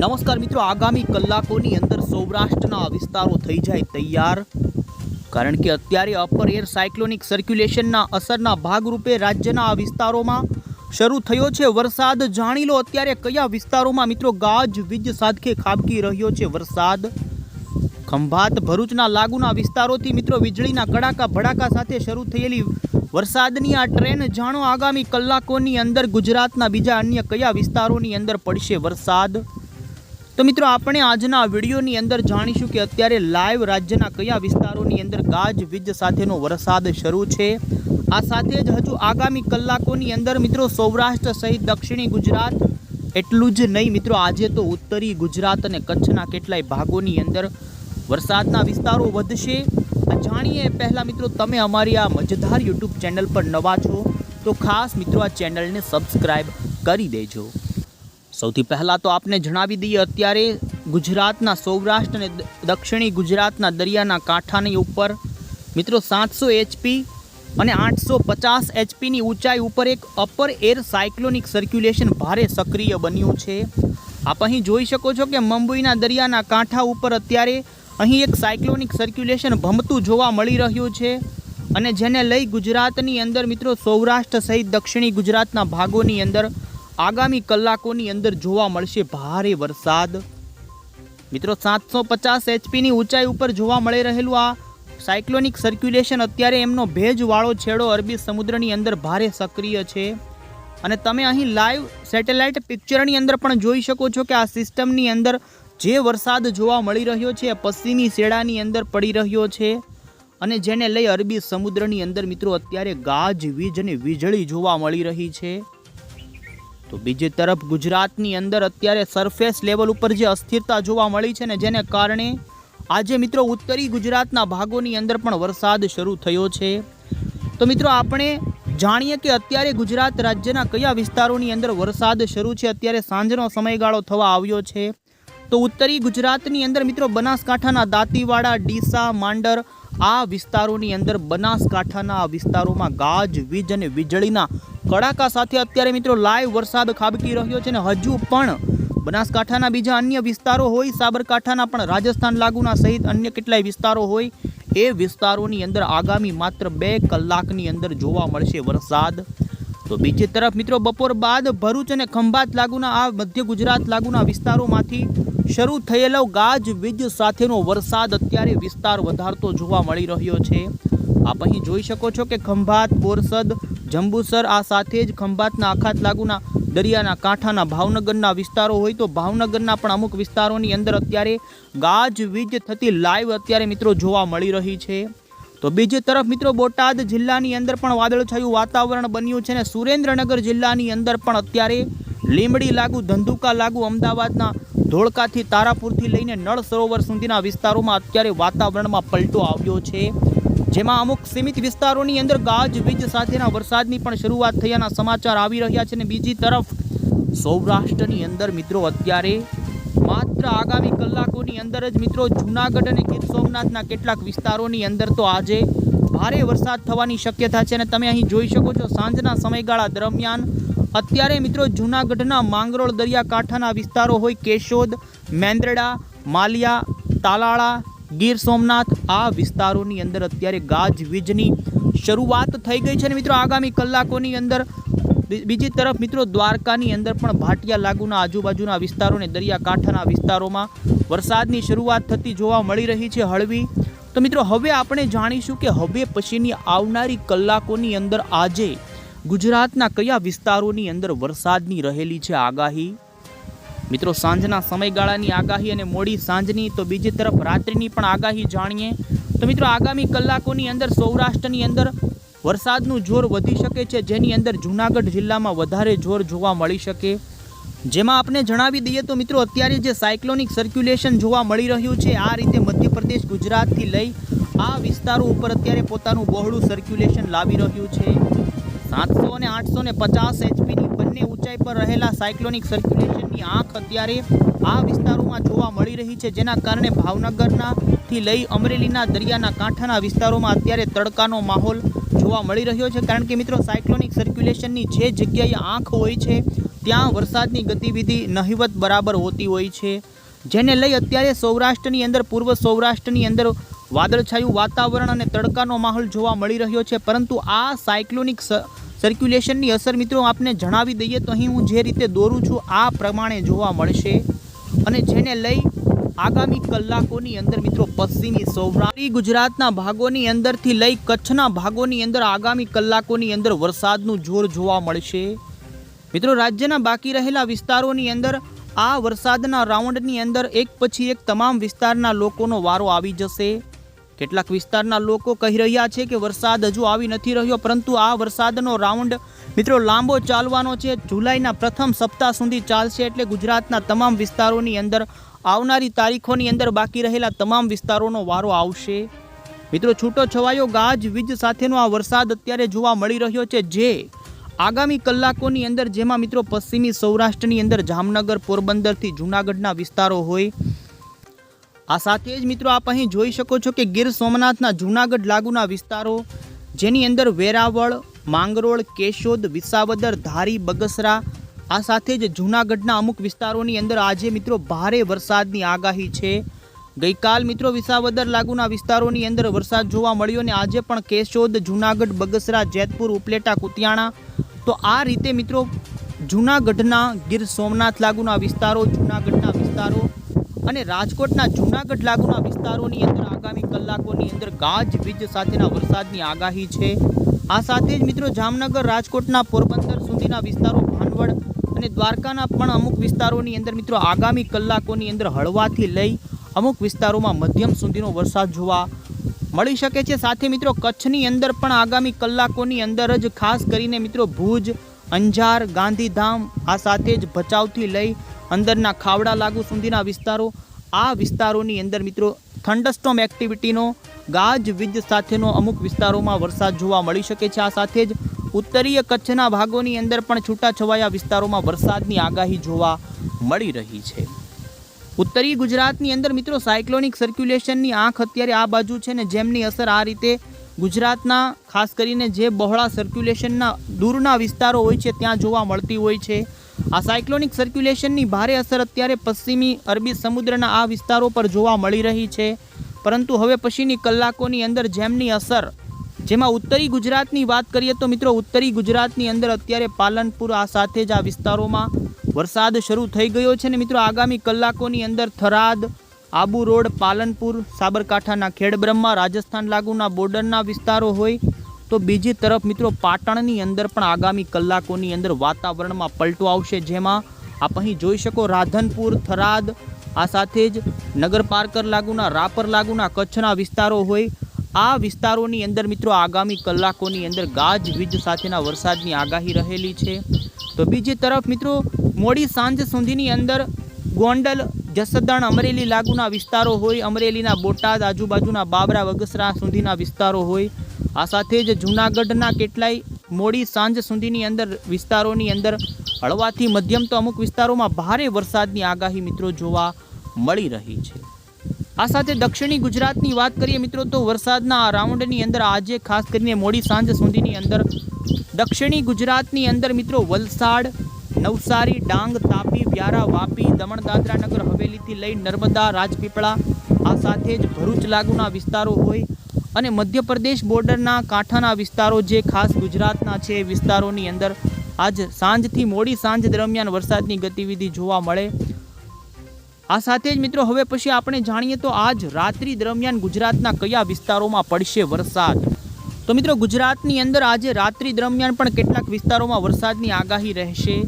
નમસ્કાર મિત્રો, આગામી કલાકોની અંદર સૌરાષ્ટ્રના વિસ્તારો થઈ જાય તૈયાર, કારણ કે અત્યારે અપર એર સાયક્લોનિક સર્ક્યુલેશનના અસરના ભાગરૂપે રાજ્યના આ વિસ્તારોમાં શરૂ થયો છે વરસાદ। જાણી લો અત્યારે કયા વિસ્તારોમાં મિત્રો ગાજવીજ સાથે ખાબકી રહ્યો છે વરસાદ। ખંભાત ભરૂચના લાગુના વિસ્તારોથી મિત્રો વીજળીના કડાકા ભડાકા સાથે શરૂ થયેલી વરસાદની આ ટ્રેન જાણો આગામી કલાકોની અંદર ગુજરાતના બીજા અન્ય કયા વિસ્તારોની અંદર પડશે વરસાદ। તો મિત્રો આપણે આજના વિડીયોની અંદર જાણીશું કે અત્યારે લાઈવ રાજ્યના કયા વિસ્તારોની અંદર ગાજવીજ સાથેનો વરસાદ શરૂ છે। આ સાથે જ હજુ આગામી કલાકોની અંદર મિત્રો સૌરાષ્ટ્ર સહિત દક્ષિણી ગુજરાત એટલું જ નહીં મિત્રો, આજે તો ઉત્તરી ગુજરાત અને કચ્છના કેટલાય ભાગોની અંદર વરસાદના વિસ્તારો વધશે। જાણીએ પહેલાં મિત્રો, તમે અમારી આ મજેદાર યુટ્યુબ ચેનલ પર નવા છો તો ખાસ મિત્રો આ ચેનલને સબસ્ક્રાઈબ કરી દેજો। સૌથી પહેલાં તો આપને જણાવી દઈએ, અત્યારે ગુજરાતના સૌરાષ્ટ્ર અને દક્ષિણી ગુજરાતના દરિયાના કાંઠાની ઉપર મિત્રો 700 HP અને 850 HPની ઊંચાઈ ઉપર એક અપર એર સાયક્લોનિક સર્ક્યુલેશન ભારે સક્રિય બન્યું છે। આપ અહીં જોઈ શકો છો કે મુંબઈના દરિયાના કાંઠા ઉપર અત્યારે અહીં એક સાયક્લોનિક સર્ક્યુલેશન ભમતું જોવા મળી રહ્યું છે અને જેને લઈ ગુજરાતની અંદર મિત્રો સૌરાષ્ટ્ર સહિત દક્ષિણી ગુજરાતના ભાગોની અંદર આગામી કલાકોની અંદર જોવા મળશે ભારે વરસાદ। મિત્રો 750 HPની ઊંચાઈ ઉપર જોવા મળી રહેલું આ સાયક્લોનિક સર્ક્યુલેશન અત્યારે એમનો ભેજવાળો છેડો અરબી સમુદ્રની અંદર ભારે સક્રિય છે અને તમે અહીં લાઈવ સેટેલાઇટ પિક્ચરની અંદર પણ જોઈ શકો છો કે આ સિસ્ટમની અંદર જે વરસાદ જોવા મળી રહ્યો છે પશ્ચિમી છેડાની અંદર પડી રહ્યો છે અને જેને લઈ અરબી સમુદ્રની અંદર મિત્રો અત્યારે ગાજવીજ અને વીજળી જોવા મળી રહી છે। તો બીજી તરફ ગુજરાતની અંદર અત્યારે સરફેસ લેવલ ઉપર જે અસ્થિરતા જોવા મળી છે ને જેને કારણે આજે મિત્રો ઉત્તરી ગુજરાતના ભાગોની અંદર પણ વરસાદ શરૂ થયો છે। તો મિત્રો આપણે જાણીએ કે અત્યારે ગુજરાત રાજ્યના કયા વિસ્તારોની અંદર વરસાદ શરૂ છે। અત્યારે સાંજનો સમયગાળો થવા આવ્યો છે તો ઉત્તરી ગુજરાતની અંદર મિત્રો બનાસકાંઠાના દાંતીવાડા, ડીસા, માંડર આ વિસ્તારોની અંદર બનાસકાંઠાના આ વિસ્તારોમાં ગાજવીજ અને વીજળીના કડાકા સાથે અત્યારે મિત્રો લાઈવ વરસાદ ખાબકી રહ્યો છે અને હજુ પણ બનાસકાંઠાના બીજા અન્ય વિસ્તારો હોય, સાબરકાંઠાના પણ રાજસ્થાન લાગુના સહિત અન્ય કેટલાય વિસ્તારો હોય, એ વિસ્તારોની અંદર આગામી માત્ર 2 કલાકની અંદર જોવા મળશે વરસાદ। તો બીજી તરફ મિત્રો બપોર બાદ ભરૂચ અને ખંભાત લાગુના આ મધ્ય ગુજરાત લાગુના વિસ્તારોમાંથી શરૂ થયેલો ગાજવીજ સાથેનો વરસાદ અત્યારે વિસ્તાર વધારતો જોવા મળી રહ્યો છે। આપ અહીં જોઈ શકો છો કે ખંભાત, બોરસદ, જંબુસર આ સાથે જ ખંભાતના અખાત લાગુના દરિયાના કાંઠાના ભાવનગરના વિસ્તારો હોય તો ભાવનગરના પણ અમુક વિસ્તારોની અંદર અત્યારે ગાજવીજ થતી લાઈવ અત્યારે મિત્રો જોવા મળી રહી છે। તો બીજી તરફ મિત્રો બોટાદ જિલ્લાની અંદર પણ વાદળછાયું વાતાવરણ બન્યું છે અને સુરેન્દ્રનગર જિલ્લાની અંદર પણ અત્યારે લીંબડી લાગુ, ધંધુકા લાગુ, અમદાવાદના ધોળકાથી તારાપુરથી લઈને નળ સરોવર સુધીના વિસ્તારોમાં અત્યારે વાતાવરણમાં પલટો આવ્યો છે, જેમાં અમુક સીમિત વિસ્તારોની અંદર ગાજવીજ સાથેના વરસાદની પણ શરૂઆત થયાના સમાચાર આવી રહ્યા છે। અને બીજી તરફ સૌરાષ્ટ્રની અંદર મિત્રો અત્યારે માત્ર આગામી કલાકોની અંદર જ મિત્રો જૂનાગઢ અને ગીર સોમનાથના કેટલાક વિસ્તારોની અંદર તો આજે ભારે વરસાદ થવાની શક્યતા છે અને તમે અહીં જોઈ શકો છો સાંજના સમયગાળા દરમિયાન અત્યારે મિત્રો જૂનાગઢના માંગરોળ દરિયાકાંઠાના વિસ્તારો હોય, કેશોદ, મેંદરડા, માલિયા, તાલાળા, ગીર સોમનાથ આ વિસ્તારોની અંદર અત્યારે ગાજવીજની શરૂઆત થઈ ગઈ છે અને મિત્રો આગામી કલાકોની અંદર બીજી તરફ મિત્રો દ્વારકાની અંદર પણ ભાટિયા લાગુના આજુબાજુના વિસ્તારો અને દરિયાકાંઠાના વિસ્તારોમાં વરસાદની શરૂઆત થતી જોવા મળી રહી છે હળવી। તો મિત્રો હવે આપણે જાણીશું કે હવે પછીની આવનારી કલાકોની અંદર આજે ગુજરાતના કયા વિસ્તારોની અંદર વરસાદની રહેલી છે આગાહી। મિત્રો સાંજના સમયગાળાની આગાહી અને મોડી સાંજની, તો બીજી તરફ રાત્રિની પણ આગાહી જાણીએ તો મિત્રો આગામી કલાકોની અંદર સૌરાષ્ટ્રની અંદર વરસાદનું જોર વધી શકે છે, જેની અંદર જૂનાગઢ જિલ્લામાં વધારે જોર જોવા મળી શકે। જેમાં આપણે જણાવી દઈએ તો મિત્રો અત્યારે જે સાયક્લોનિક સર્ક્યુલેશન જોવા મળી રહ્યું છે આ રીતે મધ્યપ્રદેશ, ગુજરાતથી લઈ આ વિસ્તારો ઉપર અત્યારે પોતાનું બહોળું સર્ક્યુલેશન લાવી રહ્યું છે। 700 અને 850 HPની બંને ઊંચાઈ પર રહેલા સાયક્લોનિક સર્ક્યુલેશનની આંખ અત્યારે આ વિસ્તારોમાં જોવા મળી રહી છે, જેના કારણે ભાવનગરથી લઈ અમરેલીના દરિયાના કાંઠાના વિસ્તારોમાં અત્યારે તડકાનો માહોલ જોવા મળી રહ્યો છે। કારણ કે મિત્રો સાયક્લોનિક સર્ક્યુલેશનની જે જગ્યાએ આંખ હોય છે ત્યાં વરસાદની ગતિવિધિ નહિવત બરાબર હોતી હોય છે, જેને લઈ અત્યારે સૌરાષ્ટ્રની અંદર, પૂર્વ સૌરાષ્ટ્રની અંદર વાદળછાયું વાતાવરણ અને તડકાનો માહોલ જોવા મળી રહ્યો છે. પરંતુ આ સાયક્લોનિક સર્ક્યુલેશનની અસર મિત્રો આપને જણાવી દઈએ તો અહીં હું જે રીતે દોરું છું આ પ્રમાણે જોવા મળશે, અને જેને લઈ આગામી કલાકોની અંદર મિત્રો પશ્ચિમી સૌરાષ્ટ્ર ગુજરાતના ભાગોની અંદરથી લઈ કચ્છના ભાગોની અંદર આગામી કલાકોની અંદર વરસાદનું જોર જોવા મળશે. મિત્રો રાજ્યના બાકી રહેલા વિસ્તારોની અંદર આ વરસાદના રાઉન્ડની અંદર એક પછી એક તમામ વિસ્તારના લોકોનો વારો આવી જશે. કેટલાક વિસ્તારના લોકો કહી રહ્યા છે કે વરસાદ હજુ આવી નથી રહ્યો, પરંતુ આ વરસાદનો રાઉન્ડ મિત્રો લાંબો ચાલવાનો છે. જુલાઈના પ્રથમ સપ્તાહ સુધી ચાલશે, એટલે ગુજરાતના તમામ વિસ્તારોની અંદર આવનારી તારીખોની અંદર બાકી રહેલા તમામ વિસ્તારોનો વારો આવશે. મિત્રો છૂટો છવાયો ગાજ વીજ સાથેનો આ વરસાદ અત્યારે જોવા મળી રહ્યો છે, જે આગામી કલાકોની અંદર, જેમાં મિત્રો પશ્ચિમી સૌરાષ્ટ્રની અંદર જામનગર, પોરબંદરથી જૂનાગઢના વિસ્તારો હોય. આ સાથે જ મિત્રો આપ અહીં જોઈ શકો છો કે ગીર સોમનાથના જૂનાગઢ લાગુના વિસ્તારો, જેની અંદર વેરાવળ, માંગરોળ, કેશોદ, વિસાવદર, ધારી, બગસરા, આ સાથે જ જૂનાગઢના અમુક વિસ્તારોની અંદર આજે મિત્રો ભારે વરસાદની આગાહી છે. ગઈકાલ મિત્રો વિસાવદર લાગુના વિસ્તારોની અંદર વરસાદ જોવા મળ્યો, અને આજે પણ કેશોદ, જૂનાગઢ, બગસરા, જેતપુર, ઉપલેટા, કુતિયાણા. તો આ રીતે મિત્રો જૂનાગઢના ગીર સોમનાથ લાગુના વિસ્તારો, જૂનાગઢના વિસ્તારો અને રાજકોટના જૂનાગઢ લાગુના વિસ્તારોની અંદર આગામી કલાકોની અંદર ગાજવીજ સાથેના વરસાદની આગાહી છે. આ સાથે જ મિત્રો જામનગર, રાજકોટના પોરબંદર સુધીના વિસ્તારો, ભાનવડ અને દ્વારકાના પણ અમુક વિસ્તારોની અંદર મિત્રો આગામી કલાકોની અંદર હળવાથી લઈ અમુક વિસ્તારોમાં મધ્યમ સુધીનો વરસાદ જોવા મળી શકે છે. સાથે મિત્રો કચ્છની અંદર પણ આગામી કલાકોની અંદર જ ખાસ કરીને મિત્રો ભુજ, અંજાર, ગાંધીધામ, આ સાથે જ ભચાઉથી લઈ અંદરના ખાવડા લાગુ સુધીના વિસ્તારો, આ વિસ્તારોની અંદર મિત્રો થંડરસ્ટોર્મ એક્ટિવિટીનો ગાજવીજ સાથેનો અમુક વિસ્તારોમાં વરસાદ જોવા મળી શકે છે. આ સાથે જ ઉત્તરીય કચ્છના ભાગોની અંદર પણ છૂટાછવાયા વિસ્તારોમાં વરસાદની આગાહી જોવા મળી રહી છે. ઉત્તરીય ગુજરાતની અંદર મિત્રો સાયક્લોનિક સર્ક્યુલેશનની આંખ અત્યારે આ બાજુ છે, ને જેમની અસર આ રીતે ગુજરાતના ખાસ કરીને જે બહોળા સર્ક્યુલેશનના દૂરના વિસ્તારો હોય છે ત્યાં જોવા મળતી હોય છે. આ સાયક્લોનિક સર્ક્યુલેશનની ભારે અસર અત્યારે પશ્ચિમી અરબી સમુદ્રના આ વિસ્તારો પર જોવા મળી રહી છે, પરંતુ હવે પછીની કલાકોની અંદર જેમની અસર, જેમાં ઉત્તરી ગુજરાતની વાત કરીએ તો મિત્રો ઉત્તરી ગુજરાતની અંદર અત્યારે પાલનપુર, આ સાથે જ આ વિસ્તારોમાં વરસાદ શરૂ થઈ ગયો છે, ને મિત્રો આગામી કલાકોની અંદર થરાદ, આબુ રોડ, પાલનપુર, સાબરકાંઠાના ખેડબ્રહ્મા, રાજસ્થાન લાગુના બોર્ડરના વિસ્તારો હોય, તો બીજી તરફ મિત્રો પાટણની અંદર પણ આગામી કલાકોની અંદર વાતાવરણમાં પલટો આવશે, જેમાં આપ અહીં જોઈ શકો રાધનપુર, થરાદ, આ સાથે જ નગરપાર્કર લાગુના, રાપર લાગુના કચ્છના વિસ્તારો હોય, આ વિસ્તારોની અંદર મિત્રો આગામી કલાકોની અંદર ગાજવીજ સાથેના વરસાદની આગાહી રહેલી છે. તો બીજી તરફ મિત્રો મોડી સાંજ સુધીની અંદર ગોંડલ, જસદણ, અમરેલી લાગુના વિસ્તારો હોય, અમરેલીના બોટાદ, આજુબાજુના બાબરા, બગસરા સુધીના વિસ્તારો હોય, આ સાથે જ જૂનાગઢના કેટલાય મોડી સાંજ સુધીની અંદર વિસ્તારોની અંદર હળવાથી મધ્યમ તો અમુક વિસ્તારોમાં ભારે વરસાદની આગાહી મિત્રો જોવા મળી રહી છે. આ સાથે દક્ષિણી ગુજરાતની વાત કરીએ મિત્રો તો વરસાદના આ રાઉન્ડની અંદર આજે ખાસ કરીને મોડી સાંજ સુધીની અંદર દક્ષિણી ગુજરાતની અંદર મિત્રો વલસાડ, નવસારી, ડાંગ, તાપી, વ્યારા, વાપી, દમણ, દાદરા નગર હવેલીથી લઈ નર્મદા, રાજપીપળા, આ સાથે જ ભરૂચ લાગુના વિસ્તારો હોય, અને મધ્યપ્રદેશ બોર્ડરના કાંઠાના વિસ્તારો જે ખાસ ગુજરાતના છે એ વિસ્તારોની અંદર આજ સાંજથી મોડી સાંજ દરમિયાન વરસાદની ગતિવિધિ જોવા મળે. આ સાથે જ મિત્રો હવે પછી આપણે જાણીએ તો આજ રાત્રિ દરમિયાન ગુજરાતના કયા વિસ્તારોમાં પડશે વરસાદ. તો મિત્રો ગુજરાતની અંદર આજે રાત્રિ દરમિયાન પણ કેટલાક વિસ્તારોમાં વરસાદની આગાહી રહેશે.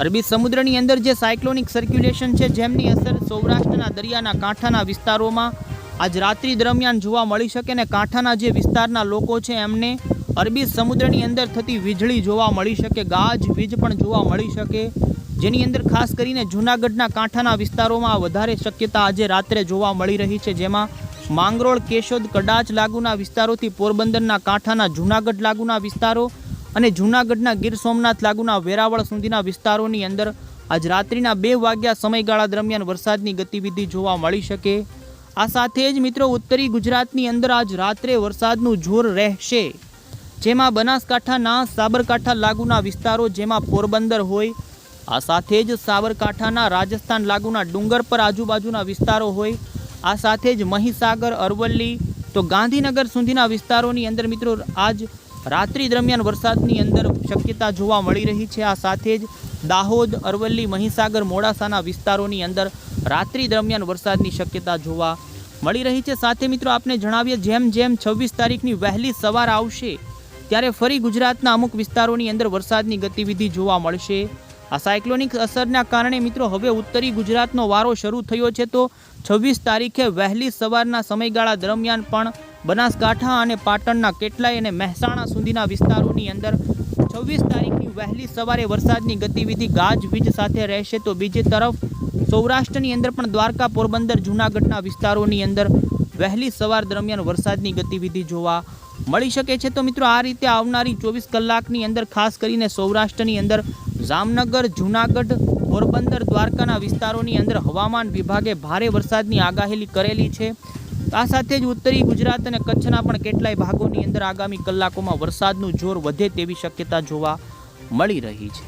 અરબી સમુદ્રની અંદર જે સાયક્લોનિક સર્ક્યુલેશન છે જેમની અસર સૌરાષ્ટ્રના દરિયાના કાંઠાના વિસ્તારોમાં આજ રાત્રિ દરમિયાન જોવા મળી શકે, ને કાંઠાના જે વિસ્તારના લોકો છે એમને અરબી સમુદ્રની અંદર થતી વીજળી જોવા મળી શકે, ગાજવીજ પણ જોવા મળી શકે, જેની અંદર ખાસ કરીને જૂનાગઢના કાંઠાના વિસ્તારોમાં વધારે શક્યતા આજે રાત્રે જોવા મળી રહી છે, જેમાં માંગરોળ, કેશોદ, કડાચ લાગુના વિસ્તારોથી પોરબંદરના કાંઠાના જૂનાગઢ લાગુના વિસ્તારો અને જૂનાગઢના ગીર સોમનાથ લાગુના વેરાવળ સુધીના વિસ્તારોની અંદર આજ રાત્રિના 2 વાગ્યા સમયગાળા દરમિયાન વરસાદની ગતિવિધિ જોવા મળી શકે. આ સાથે જ મિત્રો ઉત્તરી ગુજરાતની અંદર આજ રાત્રે વરસાદનું જોર રહેશે, જેમાં બનાસકાંઠાના સાબરકાંઠા લાગુના વિસ્તારો જેમાં પોરબંદર હોય, આ સાથે જ સાબરકાંઠાના રાજસ્થાન લાગુના ડુંગર પર આજુબાજુના વિસ્તારો હોય, આ સાથે જ મહીસાગર, અરવલ્લી તો ગાંધીનગર સુધીના વિસ્તારોની અંદર મિત્રો આજ રાત્રિ દરમિયાન વરસાદની અંદર શક્યતા જોવા મળી રહી છે। આ સાથે જ દાહોદ, અરવલ્લી, મહીસાગર, મોડાસાના વિસ્તારોની અંદર રાત્રિ દરમિયાન વરસાદની શક્યતા જોવા મળી રહી છે। સાથે મિત્રો આપને જણાવીએ, જેમ જેમ 26 તારીખની વહેલી સવાર આવશે ત્યારે ફરી ગુજરાતના અમુક વિસ્તારોની અંદર વરસાદની ગતિવિધિ જોવા મળશે। આ સાયક્લોનિક અસરના કારણે મિત્રો હવે ઉત્તરી ગુજરાતનો વારો શરૂ થયો છે, તો 26 તારીખે વહેલી સવારના સમયગાળા દરમિયાન પણ બનાસકાંઠા અને પાટણના કેટલાય અને મહેસાણા સુધીના વિસ્તારોની અંદર 26 તારીખની વહેલી સવારે વરસાદની ગતિવિધિ ગાજવીજ સાથે રહેશે। તો બીજી તરફ સૌરાષ્ટ્રની અંદર પણ દ્વારકા, પોરબંદર, જૂનાગઢના વિસ્તારોની અંદર વહેલી સવાર દરમિયાન વરસાદની ગતિવિધિ જોવા મળી શકે છે। તો મિત્રો આ રીતે આવનારી 24 કલાકની અંદર ખાસ કરીને સૌરાષ્ટ્રની અંદર જામનગર, જૂનાગઢ, પોરબંદર, દ્વારકાના વિસ્તારોની અંદર હવામાન વિભાગે ભારે વરસાદની આગાહી કરેલી છે। આ સાથે જ ઉત્તરી ગુજરાત અને કચ્છના પણ કેટલાય ભાગોની અંદર આગામી કલાકોમાં વરસાદનું જોર વધે તેવી શક્યતા જોવા મળી રહી છે।